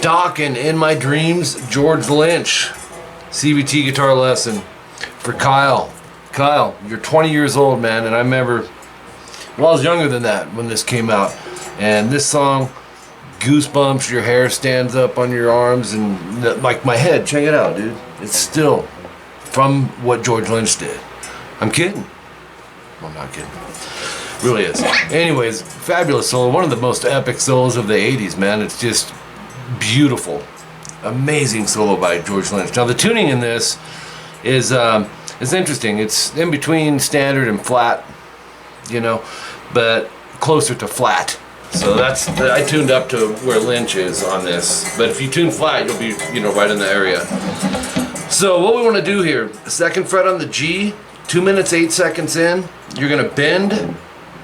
Dokken, In My Dreams, George Lynch. CVT Guitar Lesson for Kyle. Kyle, you're 20 years old, man, and I remember, well, I was younger than that when this came out. And this song, goosebumps, your hair stands up on your arms, and like my head, check it out, dude. It's still from what George Lynch did. I'm kidding. Well, I'm not kidding. Really is. Anyways, fabulous solo. One of the most epic solos of the 80s, man. It's just beautiful. Amazing solo by George Lynch. Now the tuning in this is interesting. It's in between standard and flat, you know, but closer to flat. So I tuned up to where Lynch is on this. But if you tune flat, you'll be, you know, right in the area. So what we want to do here, second fret on the G, 2 minutes 8 seconds in, you're gonna bend,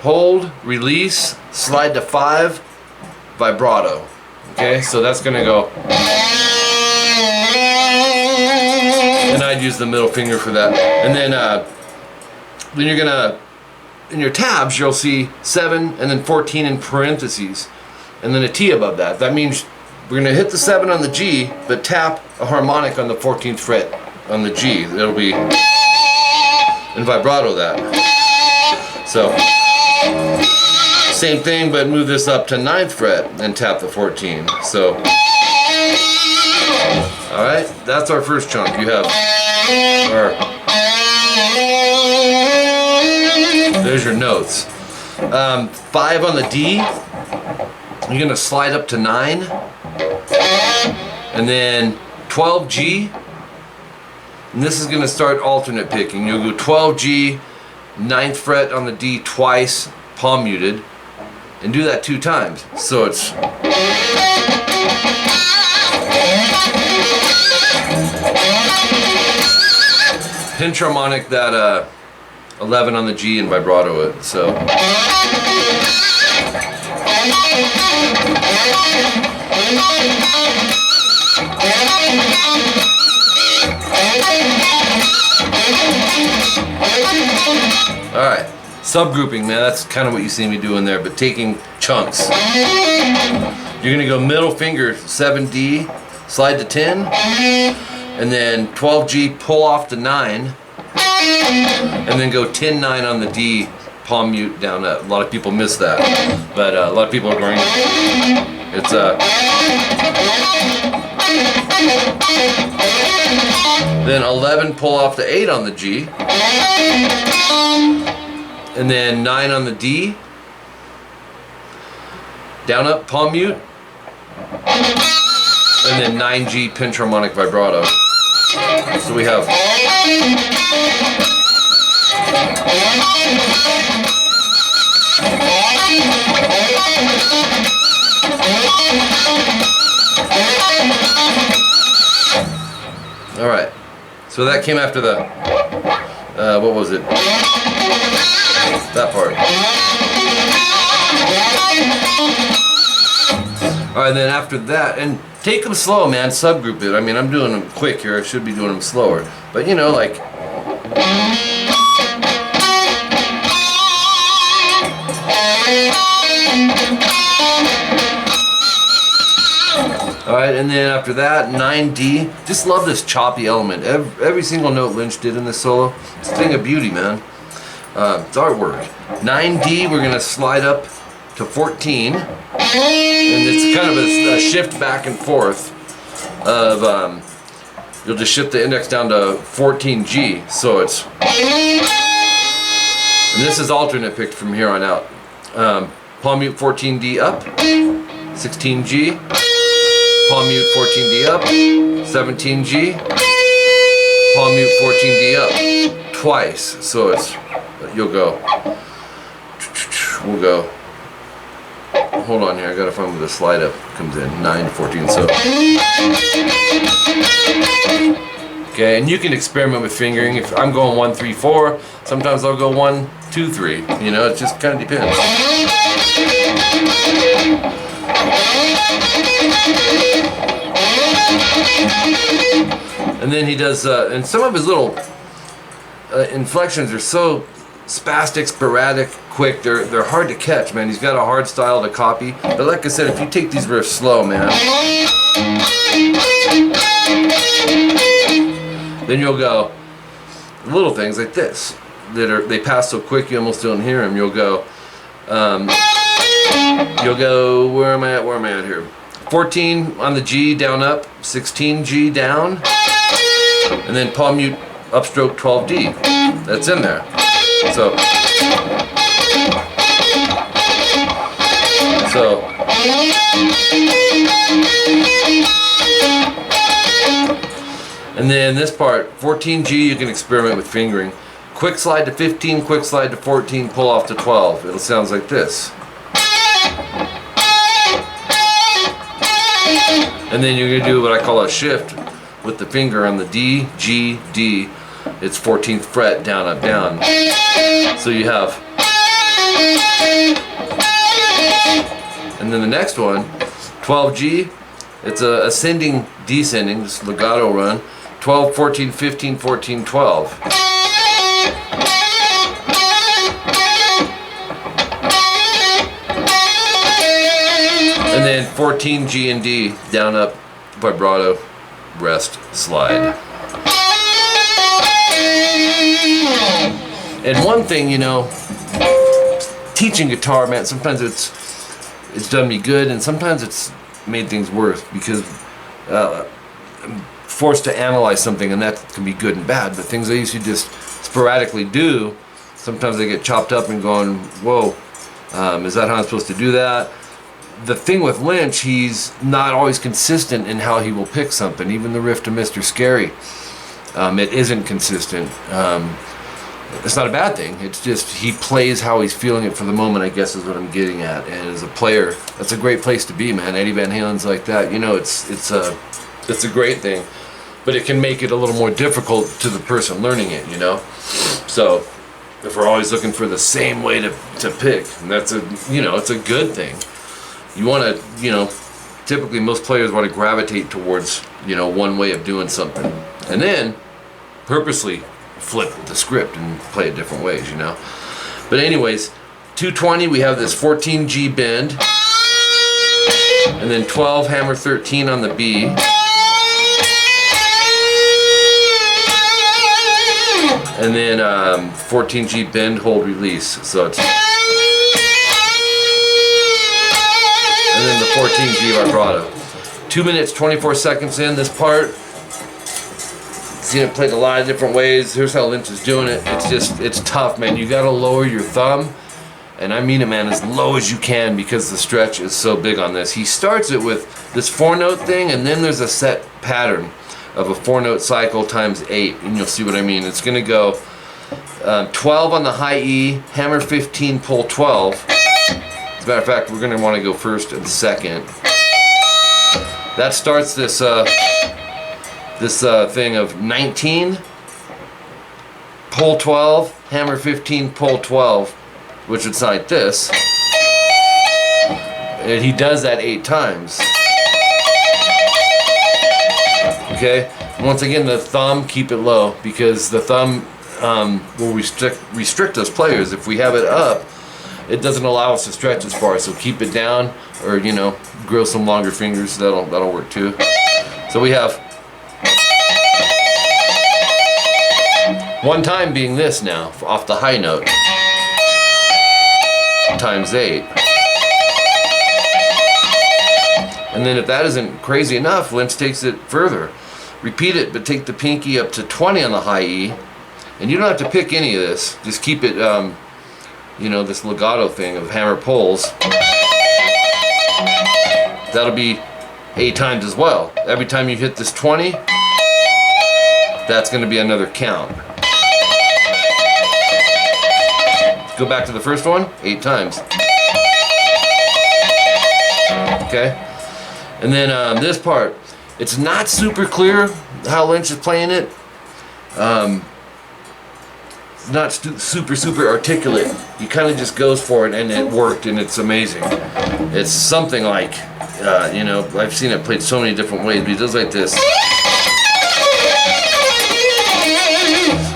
hold, release, slide to 5, vibrato. Okay, so that's gonna go, and I'd use the middle finger for that. And then you're gonna, in your tabs, you'll see 7 and then 14 in parentheses, and then a T above that. That means we're gonna hit the 7 on the G, but tap a harmonic on the 14th fret on the G. It'll be, and vibrato that. So, same thing, but move this up to 9th fret and tap the 14. So, alright, that's our first chunk. You have there's your notes. 5 on the D, you're going to slide up to 9, and then 12 G, and this is going to start alternate picking. You'll go 12 G, 9th fret on the D twice, palm muted, and do that 2 times. So it's pinch harmonic that 11 on the G and vibrato it. So alright, subgrouping, man, that's kind of what you see me doing there, but taking chunks. You're going to go middle finger 7D, slide to 10, and then 12G, pull off to 9, and then go 10-9 on the D, palm mute down up. A lot of people miss that, but a lot of people are going, it's then 11, pull off to 8 on the G, and then 9 on the D, down up, palm mute, and then 9G pinch harmonic vibrato. So we have all right, so that came after the what was it, that part. All right, then after that, and take them slow, man, subgroup it. I mean, I'm doing them quick here, I should be doing them slower, but you know, like alright, and then after that, 9D. Just love this choppy element. Every single note Lynch did in this solo, it's a thing of beauty, man. It's artwork. 9D, we're going to slide up to 14. And it's kind of a shift back and forth of, you'll just shift the index down to 14G. So it's, and this is alternate picked from here on out. Palm mute 14D up, 16G, palm mute 14D up, 17G, palm mute 14D up, twice. So it's, you'll go, we'll go, hold on here, I gotta find where the slide up comes in, 9, 14, so. Okay, and you can experiment with fingering. If I'm going 1, 3, 4, sometimes I'll go 1, 2, 3, you know, it just kind of depends. And then he does, and some of his little inflections are so spastic, sporadic, quick. They're hard to catch, man. He's got a hard style to copy. But like I said, if you take these riffs slow, man, then you'll go little things like this they pass so quick you almost don't hear them. You'll go, where am I at here? 14 on the G, down up, 16 G down, and then palm mute upstroke 12D. That's in there. And then this part, 14G, you can experiment with fingering. Quick slide to 15, quick slide to 14, pull off to 12. It sounds like this. And then you're going to do what I call a shift with the finger on the D, G, D. It's 14th fret, down, up, down. So you have. And then the next one, 12G, it's a ascending, descending, this legato run. 12, 14, 15, 14, 12. And then 14 G and D, down, up, vibrato, rest, slide. And one thing, you know, teaching guitar, man, sometimes it's done me good, and sometimes it's made things worse, because I'm forced to analyze something, and that can be good and bad. But things I used to just sporadically do, sometimes they get chopped up and going, whoa, is that how I'm supposed to do that? The thing with Lynch, he's not always consistent in how he will pick something. Even the riff to Mr. Scary, it isn't consistent. It's not a bad thing. It's just he plays how he's feeling it for the moment, I guess is what I'm getting at. And as a player, that's a great place to be, man. Eddie Van Halen's like that. You know, it's a great thing. But it can make it a little more difficult to the person learning it, you know? So if we're always looking for the same way to pick, and that's it's a good thing. You want to, typically most players want to gravitate towards, one way of doing something. And then purposely flip the script and play it different ways, But anyways, 220, we have this 14G bend, and then 12 hammer 13 on the B, and then 14G bend, hold, release. So it's, and then the 14G vibrato. 2 minutes 24 seconds in this part. Seen it played a lot of different ways. Here's how Lynch is doing it. It's tough, man. You gotta lower your thumb, and I mean it, man, as low as you can, because the stretch is so big on this. He starts it with this 4-note thing, and then there's a set pattern of a 4-note cycle times 8, and you'll see what I mean. It's gonna go 12 on the high E, hammer 15, pull 12. As a matter of fact, we're gonna want to go first and second. That starts this thing of 19, pull 12, hammer 15, pull 12, which would sound like this. And he does that 8 times. Okay? Once again, the thumb, keep it low, because the thumb will restrict us players. If we have it up, it doesn't allow us to stretch as far, so keep it down, or grow some longer fingers. That'll work too. So we have one time being this now, off the high note, times 8. And then if that isn't crazy enough, Lynch takes it further. Repeat it, but take the pinky up to 20 on the high E. And you don't have to pick any of this. Just keep it, this legato thing of hammer pulls. That'll be 8 times as well. Every time you hit this 20, that's going to be another count. Go back to the first one, 8 times. Okay? And then this part, it's not super clear how Lynch is playing it. It's not super articulate. He kind of just goes for it, and it worked, and it's amazing. It's something like You know, I've seen it played so many different ways, but he does like this.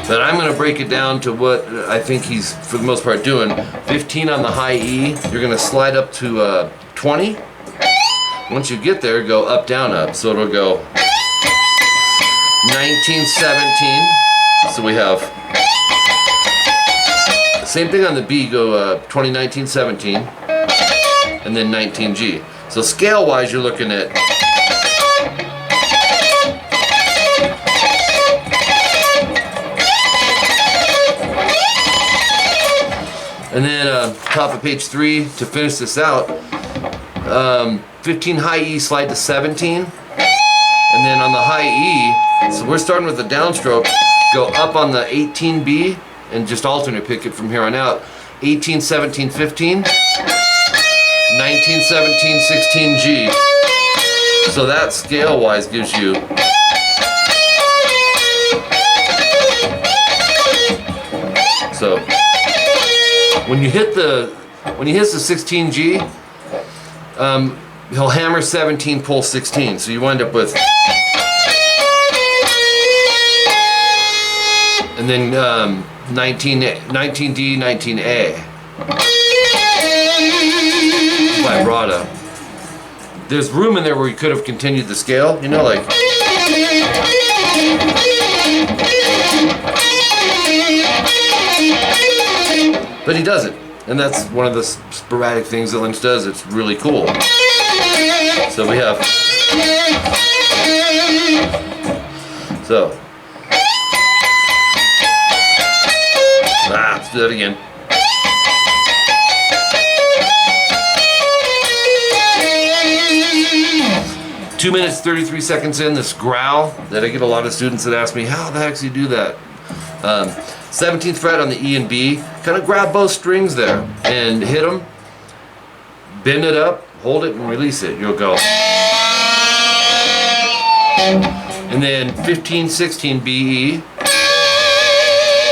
But I'm going to break it down to what I think he's, for the most part, doing. 15 on the high E, you're going to slide up to 20. Once you get there, go up, down, up. So it'll go 19, 17. So we have, same thing on the B, go 20, 19, 17. And then 19 G. So scale-wise, you're looking at and then top of page 3 to finish this out, 15 high E, slide to 17, and then on the high E, so we're starting with the downstroke, go up on the 18 B and just alternate pick it from here on out. 18, 17, 15, 19, 17, 16 G. So that scale-wise gives you so when he hits the 16 G, he'll hammer 17, pull 16. So you wind up with, and then 19D, 19A. Vibrato. There's room in there where you could have continued the scale, you know, like. But he doesn't, and that's one of the sporadic things that Lynch does. It's really cool. So we have, so, let's do that again. Two minutes, 33 seconds in, this growl that I get a lot of students that ask me, how the heck do you do that? 17th fret on the E and B, kind of grab both strings there and hit them, bend it up, hold it and release it. You'll go. And then 15, 16 B, E,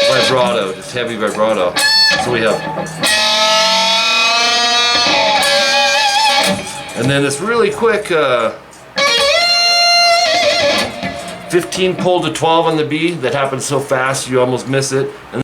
vibrato, just heavy vibrato. So we have. And then this really quick 15 pull to 12 on the B that happens so fast you almost miss it. And